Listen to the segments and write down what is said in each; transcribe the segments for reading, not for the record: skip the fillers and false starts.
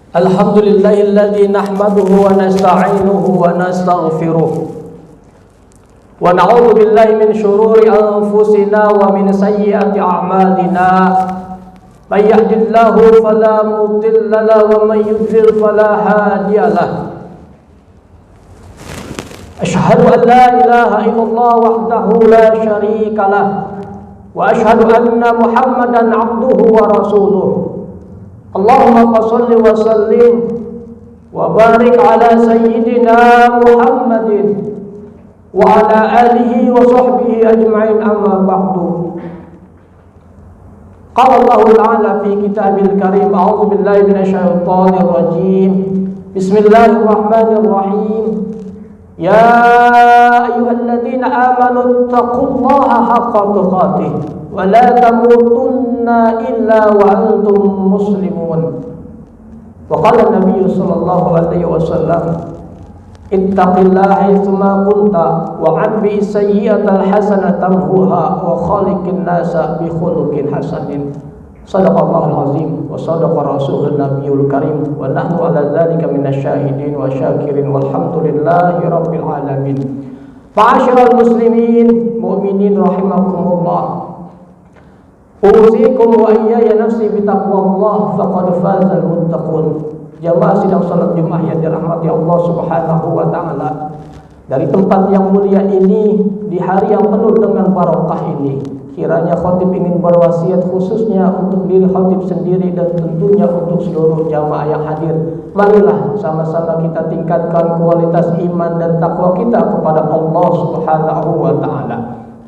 Alhamdulillahilladzi nahmaduhu wa nasta'inuhu wa nastaghfiruh wa na'udzu billahi min shururi anfusina wa min sayyiati a'malina. May yahdihillahu fala mudilla lahu wa may yudlil fala hadiya lahu. Asyhadu an la ilaha illallah wahdahu la syarika lahu wa asyhadu anna Muhammadan 'abduhu wa rasuluh. Allahumma shalli wa sallim wa barik ala sayyidina Muhammadin wa ala alihi wa sahbihi ajma'in, amma ba'du. Qala Allah Ta'ala fi kitabil karim, a'udzu billahi minasyaitonir rajim. Bismillahirrahmanirrahim. Ya ayyuhalladzina amanu taqullaha haqqa tuqatih wa la tamutunna illa wa antum muslimun. Wa qala Nabi sallallahu alaihi wasallam, ittaqillaha haitsuma kunta wa 'adbi sayyi'atal hasanata tamhuha wa khaliqin nasa bi khuluqin hasanin. Shadaqallahul azim wa shadaqa rasulun nabiyul karim wa nahnu ala dzalika minasyahidin wa syakirin walhamdulillahi rabbil alamin. Ma'asyiral muslimin mu'minin rahimakumullah. Usikum wa iyaya nafsi bitaqwallah faqad fazal muttaqun. Jamaah sidang salat Jumat yang dirahmati Allah Subhanahu wa taala. Dari tempat yang mulia ini, di hari yang penuh dengan barokah ini, kiranya khatib ingin berwasiat khususnya untuk diri khatib sendiri dan tentunya untuk seluruh jamaah yang hadir. Marilah sama-sama kita tingkatkan kualitas iman dan takwa kita kepada Allah Subhanahu wa taala.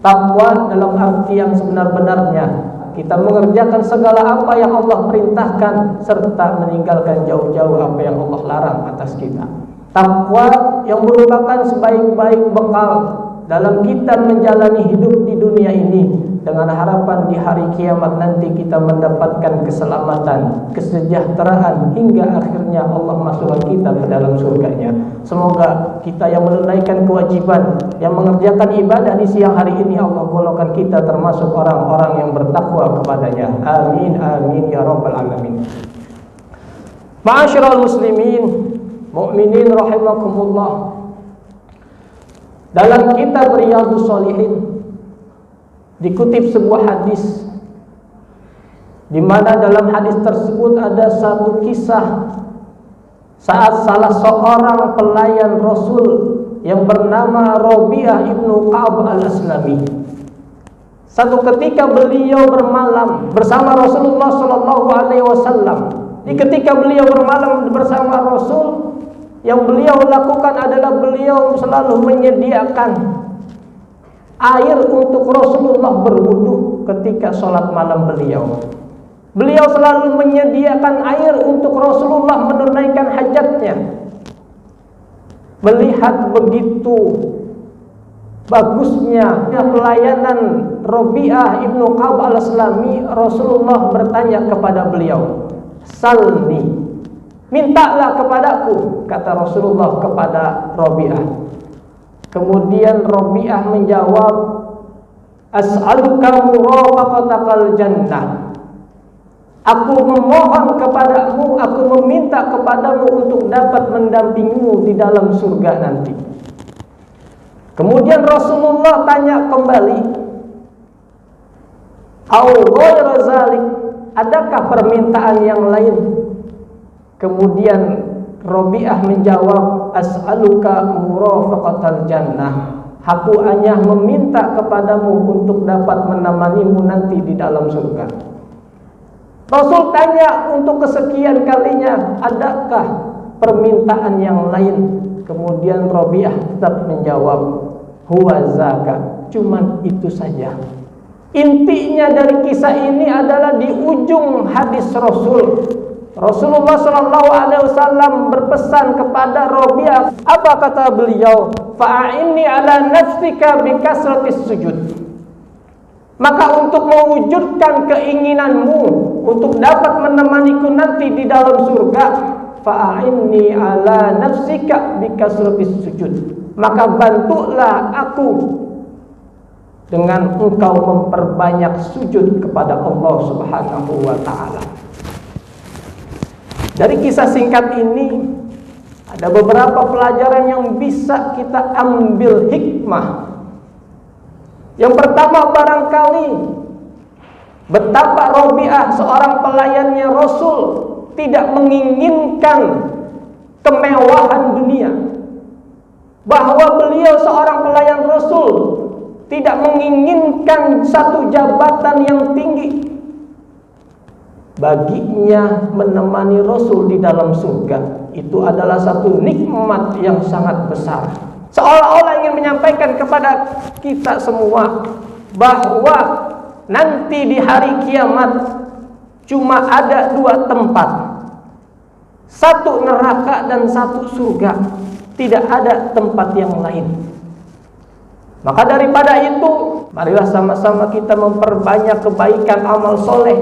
Takwa dalam arti yang sebenar-benarnya, kita mengerjakan segala apa yang Allah perintahkan serta meninggalkan jauh-jauh apa yang Allah larang atas kita. Takwa yang merupakan sebaik-baik bekal dalam kita menjalani hidup di dunia ini, dengan harapan di hari kiamat nanti kita mendapatkan keselamatan, kesejahteraan, hingga akhirnya Allah masukkan kita ke dalam surganya. Semoga kita yang menunaikan kewajiban, yang mengerjakan ibadah di siang hari ini, Allah golongkan kita termasuk orang-orang yang bertakwa kepadanya. Amin amin ya rabbal alamin. Ma'asyiral muslimin mu'minin rahimakumullah. Dalam kitab Riyadhus Shalihin dikutip sebuah hadis, di mana dalam hadis tersebut ada satu kisah saat salah seorang pelayan Rasul yang bernama Rabi'ah ibnu Ka'ab al-Aslami, satu ketika beliau bermalam bersama Rasulullah Sallallahu Alaihi Wasallam. Di ketika beliau bermalam bersama Rasul, yang beliau lakukan adalah beliau selalu menyediakan air untuk Rasulullah berwudu ketika sholat malam beliau. Beliau selalu menyediakan air untuk Rasulullah menunaikan hajatnya. Melihat begitu bagusnya pelayanan Rabi'ah ibnu Ka'ab al-Aslami, Rasulullah bertanya kepada beliau, "Salni, mintalah kepadaku," kata Rasulullah kepada Rabi'ah. Kemudian Rabi'ah menjawab, "As'aluka murafaqatakal jannah." Aku memohon kepadamu, aku meminta kepadamu untuk dapat mendampingimu di dalam surga nanti. Kemudian Rasulullah tanya kembali, "Au ghairu zalik, adakah permintaan yang lain?" Kemudian Rabi'ah menjawab, "As'aluka murafaqatal jannah." Aku hanya meminta kepadamu untuk dapat menemanimu nanti di dalam surga. Rasul tanya untuk kesekian kalinya, adakah permintaan yang lain? Kemudian Rabi'ah tetap menjawab, "Huwa zaka." Cuman itu saja. Intinya dari kisah ini adalah di ujung hadis Rasulullah Shallallahu Alaihi Wasallam berpesan kepada Rabi'ah. Apa kata beliau? "Fa'inni ala nafsika bikasratis sujud." Maka untuk mewujudkan keinginanmu untuk dapat menemaniku nanti di dalam surga, fa'inni ala nafsika bikasratis sujud. Maka bantulah aku dengan engkau memperbanyak sujud kepada Allah Subhanahu wa taala. Dari kisah singkat ini ada beberapa pelajaran yang bisa kita ambil hikmah. Yang pertama, barangkali betapa Rabi'ah, seorang pelayannya Rasul, tidak menginginkan kemewahan dunia. Bahwa beliau seorang pelayan Rasul tidak menginginkan satu jabatan yang tinggi. Baginya menemani Rasul di dalam surga itu adalah satu nikmat yang sangat besar. Seolah-olah ingin menyampaikan kepada kita semua bahwa nanti di hari kiamat cuma ada dua tempat, satu neraka dan satu surga. Tidak ada tempat yang lain. Maka daripada itu, marilah sama-sama kita memperbanyak kebaikan amal soleh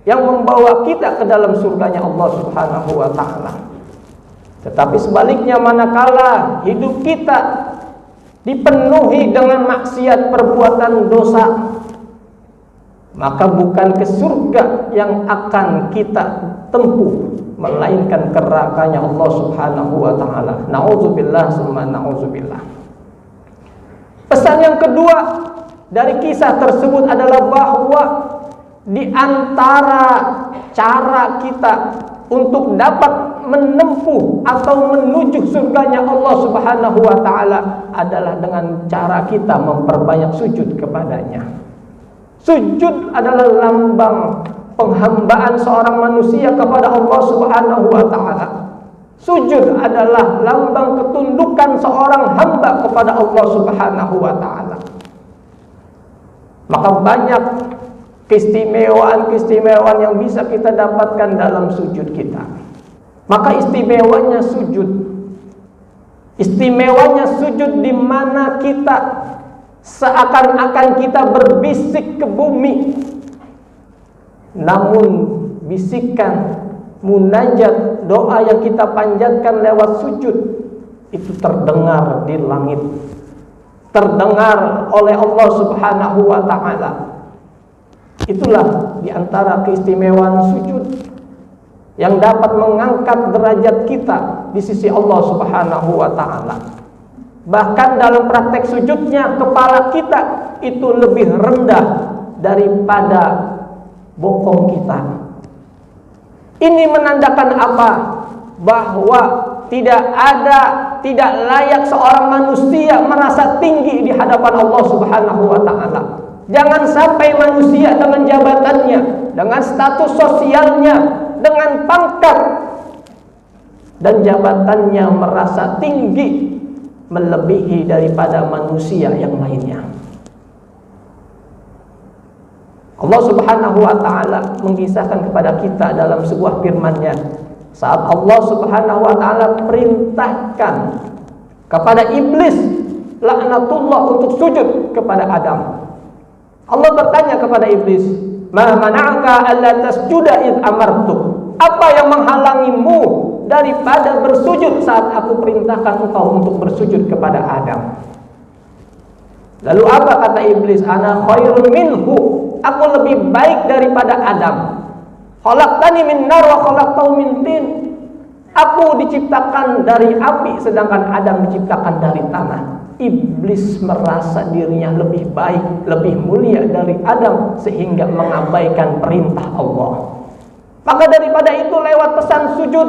yang membawa kita ke dalam surganya Allah Subhanahu wa ta'ala. Tetapi sebaliknya, manakala hidup kita dipenuhi dengan maksiat, perbuatan dosa, maka bukan ke surga yang akan kita tempuh, melainkan nerakanya Allah Subhanahu wa ta'ala. Na'udzubillah summa na'udzubillah. Pesan yang kedua dari kisah tersebut adalah bahwa di antara cara kita untuk dapat menempuh atau menuju surganya Allah Subhanahu wa ta'ala adalah dengan cara kita memperbanyak sujud kepadanya. Sujud adalah lambang penghambaan seorang manusia kepada Allah Subhanahu wa ta'ala. Sujud adalah lambang ketundukan seorang hamba kepada Allah Subhanahu wa ta'ala. Maka banyak keistimewaan-keistimewaan yang bisa kita dapatkan dalam sujud kita. Maka istimewanya sujud, di mana kita seakan-akan kita berbisik ke bumi, namun bisikan munajat, doa yang kita panjatkan lewat sujud itu terdengar di langit, terdengar oleh Allah Subhanahu wa ta'ala. Itulah diantara keistimewaan sujud yang dapat mengangkat derajat kita di sisi Allah Subhanahu wa ta'ala. Bahkan dalam praktek sujudnya, kepala kita itu lebih rendah daripada bokong kita. Ini menandakan apa? Bahwa tidak layak seorang manusia merasa tinggi di hadapan Allah Subhanahu wa ta'ala. Jangan sampai manusia dengan jabatannya, dengan status sosialnya, dengan pangkat dan jabatannya merasa tinggi melebihi daripada manusia yang lainnya. Allah Subhanahu wa ta'ala mengisahkan kepada kita dalam sebuah firman-Nya saat Allah Subhanahu wa ta'ala perintahkan kepada iblis laknatullah untuk sujud kepada Adam. Allah bertanya kepada iblis, "Ma mana'aka alla tasjuda id amartuk?" Apa yang menghalangimu daripada bersujud saat aku perintahkan engkau untuk bersujud kepada Adam? Lalu apa kata iblis? "Ana khairun minhu." Aku lebih baik daripada Adam. Khalaqtani min nar wa khalaqtahu min tin. Aku diciptakan dari api sedangkan Adam diciptakan dari tanah. Iblis merasa dirinya lebih baik, lebih mulia dari Adam sehingga mengabaikan perintah Allah. Maka daripada itu lewat pesan sujud,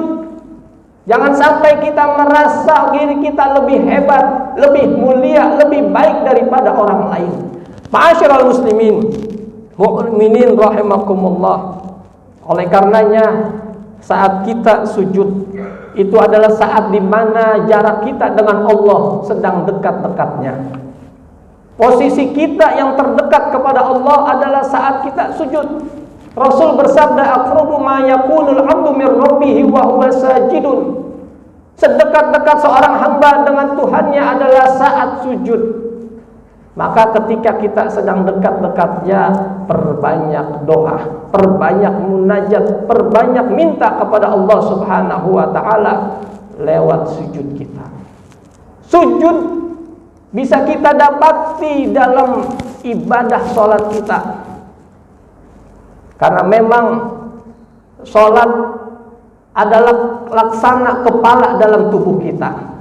jangan sampai kita merasa diri kita lebih hebat, lebih mulia, lebih baik daripada orang lain. Ma'asyiral muslimin, mu'minin rahimakumullah. Oleh karenanya saat kita sujud itu adalah saat di mana jarak kita dengan Allah sedang dekat-dekatnya. Posisi kita yang terdekat kepada Allah adalah saat kita sujud. Rasul bersabda, "Aqrabu ma yakunul 'abdu min rabbih wa huwa sajidun." Sedekat-dekat seorang hamba dengan Tuhannya adalah saat sujud. Maka ketika kita sedang dekat-dekatnya, perbanyak doa, perbanyak munajat, perbanyak minta kepada Allah Subhanahu wa ta'ala lewat sujud kita. Sujud bisa kita dapati dalam ibadah sholat kita. Karena memang sholat adalah laksana kepala dalam tubuh kita.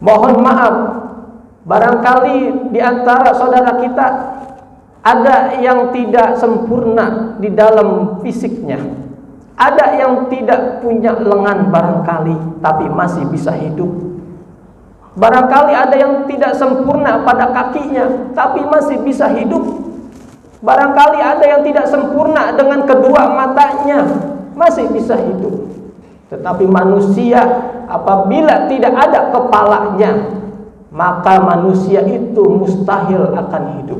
Mohon maaf, barangkali di antara saudara kita ada yang tidak sempurna di dalam fisiknya, ada yang tidak punya lengan barangkali tapi masih bisa hidup. Barangkali ada yang tidak sempurna pada kakinya tapi masih bisa hidup. Barangkali ada yang tidak sempurna dengan kedua matanya, masih bisa hidup. Tetapi manusia apabila tidak ada kepalanya, maka manusia itu mustahil akan hidup.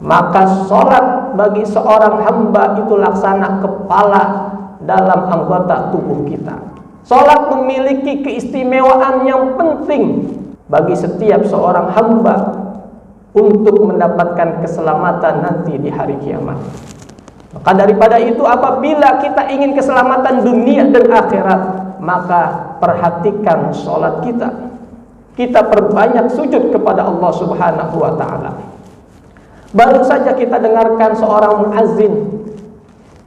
Maka sholat bagi seorang hamba itu laksana kepala dalam anggota tubuh kita. Sholat memiliki keistimewaan yang penting bagi setiap seorang hamba untuk mendapatkan keselamatan nanti di hari kiamat. Maka daripada itu, apabila kita ingin keselamatan dunia dan akhirat, maka perhatikan sholat kita. Kita perbanyak sujud kepada Allah Subhanahu wa ta'ala. Baru saja kita dengarkan seorang muazzin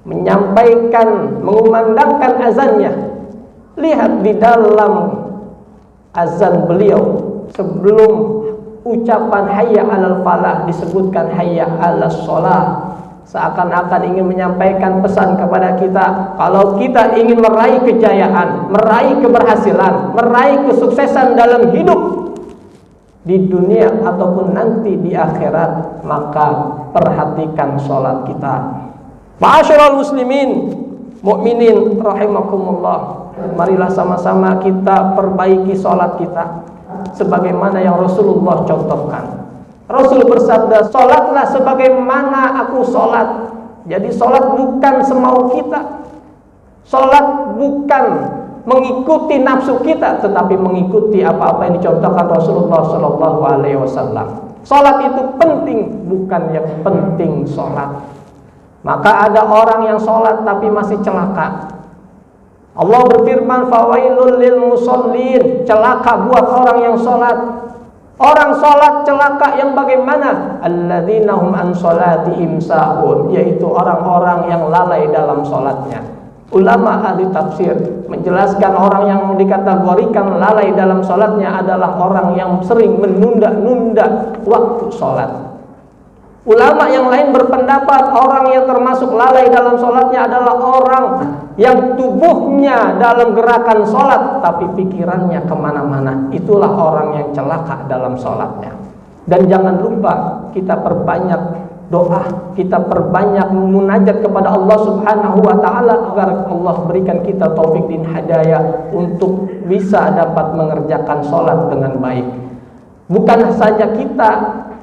menyampaikan, mengumandangkan azannya. Lihat di dalam azan beliau, sebelum ucapan hayya 'alal falah disebutkan hayya 'alas shalah. Seakan-akan ingin menyampaikan pesan kepada kita, kalau kita ingin meraih kejayaan, meraih keberhasilan, meraih kesuksesan dalam hidup di dunia ataupun nanti di akhirat, maka perhatikan sholat kita. Ma'asyiral muslimin, mukminin rahimakumullah. Marilah sama-sama kita perbaiki sholat kita sebagaimana yang Rasulullah contohkan. Rasul bersabda, sholatlah sebagaimana aku sholat. Jadi sholat bukan semau kita. Sholat bukan mengikuti nafsu kita, tetapi mengikuti apa-apa yang dicontohkan Rasulullah SAW. Sholat itu penting, bukan yang penting sholat. Maka ada orang yang sholat tapi masih celaka. Allah berfirman, fawailul lil musallin, celaka buat orang yang sholat. Orang sholat celaka yang bagaimana? Alladzina hum an sholatihim sahun, yaitu orang-orang yang lalai dalam sholatnya. Ulama ahli tafsir menjelaskan orang yang dikategorikan lalai dalam sholatnya adalah orang yang sering menunda-nunda waktu sholat. Ulama yang lain berpendapat orang yang termasuk lalai dalam sholatnya adalah orang yang tubuhnya dalam gerakan sholat tapi pikirannya kemana-mana. Itulah orang yang celaka dalam sholatnya. Dan jangan lupa kita perbanyak doa, kita perbanyak munajat kepada Allah Subhanahu wa ta'ala agar Allah berikan kita taufik dan hidayah untuk bisa dapat mengerjakan sholat dengan baik. Bukan saja kita,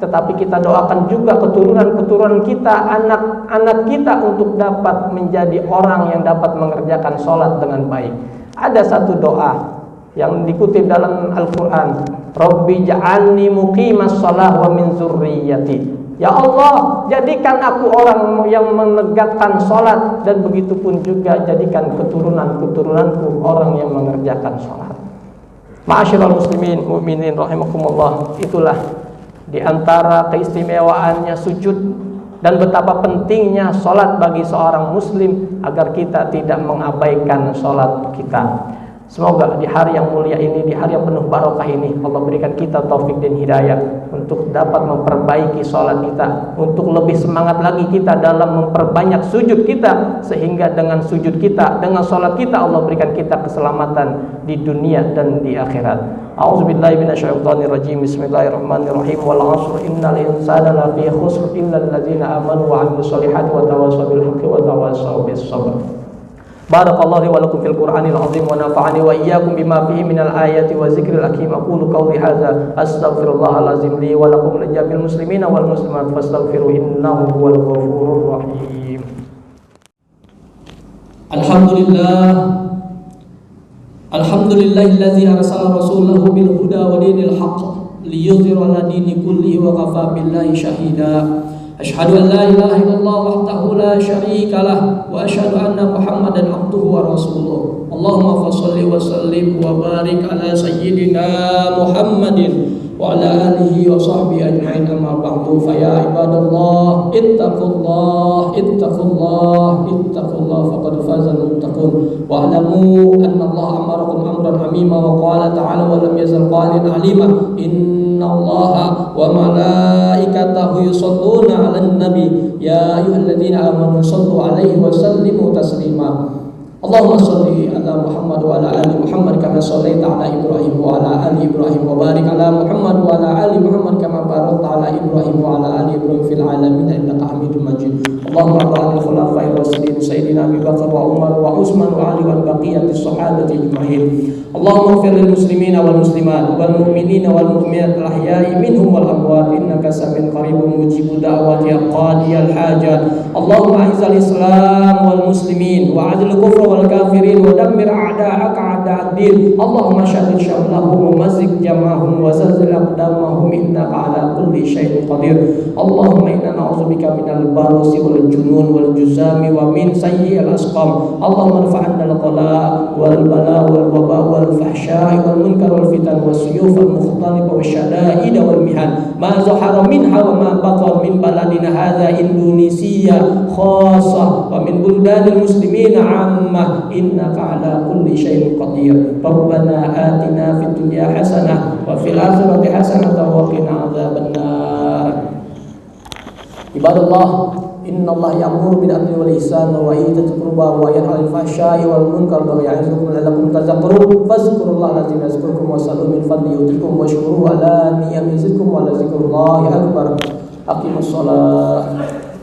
tetapi kita doakan juga keturunan-keturunan kita, anak-anak kita untuk dapat menjadi orang yang dapat mengerjakan sholat dengan baik. Ada satu doa yang dikutip dalam Al-Quran, Rabbi ja'alni muqimas shalah wa min zurriyyati. Ya Allah, jadikan aku orang yang menegakkan sholat, dan begitu pun juga jadikan keturunan-keturunanku orang yang mengerjakan sholat. Ma'asyiral muslimin mu'minin rahimakumullah, itulah di antara keistimewaannya sujud dan betapa pentingnya sholat bagi seorang muslim agar kita tidak mengabaikan sholat kita. Semoga di hari yang mulia ini, di hari yang penuh barokah ini, Allah berikan kita taufik dan hidayah untuk dapat memperbaiki sholat kita, untuk lebih semangat lagi kita dalam memperbanyak sujud kita, sehingga dengan sujud kita, dengan sholat kita, Allah berikan kita keselamatan di dunia dan di akhirat. A'udzubillahi minasyaitonirrajim. Bismillahirrahmanirrahim. Wal 'ashr innal insana lafi khusr illal ladzina amanu wa 'amilus solihati wa tawassaw bil haqqi wa tawassaw bis sabr. Barakallahu li wa lakum fil Qur'anil 'azim wa nafa'ani wa iyyakum bima fihi minal ayati wa zikril hakim. Aqulu qawli hadza astaghfirullahal azim li wa lakum li jami'il muslimina wal muslimat fastaghfiruhu innahu huwal ghafurur rahim. Alhamdulillahilladzi arsala rasulahu bil huda wa dinil haqq liyudhhira 'ala dini kullihi wa kafa billahi shahida. Asyhadu an la ilaha illallah wahdahu la syarika lah wa asyhadu anna Muhammadan abduhu wa rasuluh. Allahumma shalli wa sallim wa barik ala sayyidina Muhammadin وعلى آله وصحبه أجمعين أما بعد فيا عباد الله اتقوا الله فقد فاز المتقون واعلموا أن الله أمركم أمرا عميما وقال تعالى ولم يزل قائلا عليما إن الله وملائكته يصلون على النبي يا أيها الذين آمنوا صلوا عليه وسلموا تسليما اللهم صل على محمد وعلى آل محمد كما صليت على إبراهيم وعلى آل إبراهيم وبارك على محمد وعلى آل محمد كما باركت على إبراهيم وعلى آل إبراهيم في العالمين إنك حميد مجيد اللهم ارض عن الخلفاء الراشدين سيدنا أبي بكر وعمر وعثمان وعلي والبقية الصحابة أجمعين اللهم اغفر للمسلمين والمسلمات والمؤمنين والمؤمنات الأحياء منهم والأموات إنك سميع قريب مجيب دعوات يا قاضي الحاجات اللهم أعز الإسلام والمسلمين وأذل الكفر والكافرين ودمر أعداءك أعداء الدين اللهم شتت شملهم ومزق جمعهم وزلزل أقدامهم إنك على كل شيء قدير اللهم إنا نعوذ بك من البرص والجنون والجذام ومن سيء الأسقام اللهم ارفع عنا الغلاء والبلاء والوباء والفحشاء والمنكر والفتن والسيوف المختلطة والشدائد والمحن ما ظهر منها وما بطن من بلدنا هذا إندونيسيا خاصة ومن بلدان المسلمين عامة إنك على كل شيء قدير ربنا آتنا في الدنيا حسنة وفي الآخرة حسنة وقنا عذاب النار عباد الله إن الله يأمر بالعدل والإحسان وإيتاء ذي القربى وينهى عن الفحشاء والمنكر ويعظكم لعلكم تذكرون فاذكروا الله العظيم يذكركم واسألوه من فضله يؤتكم واشكروه على نعمه يزدكم ولذكر الله أكبر أقيموا الصلاة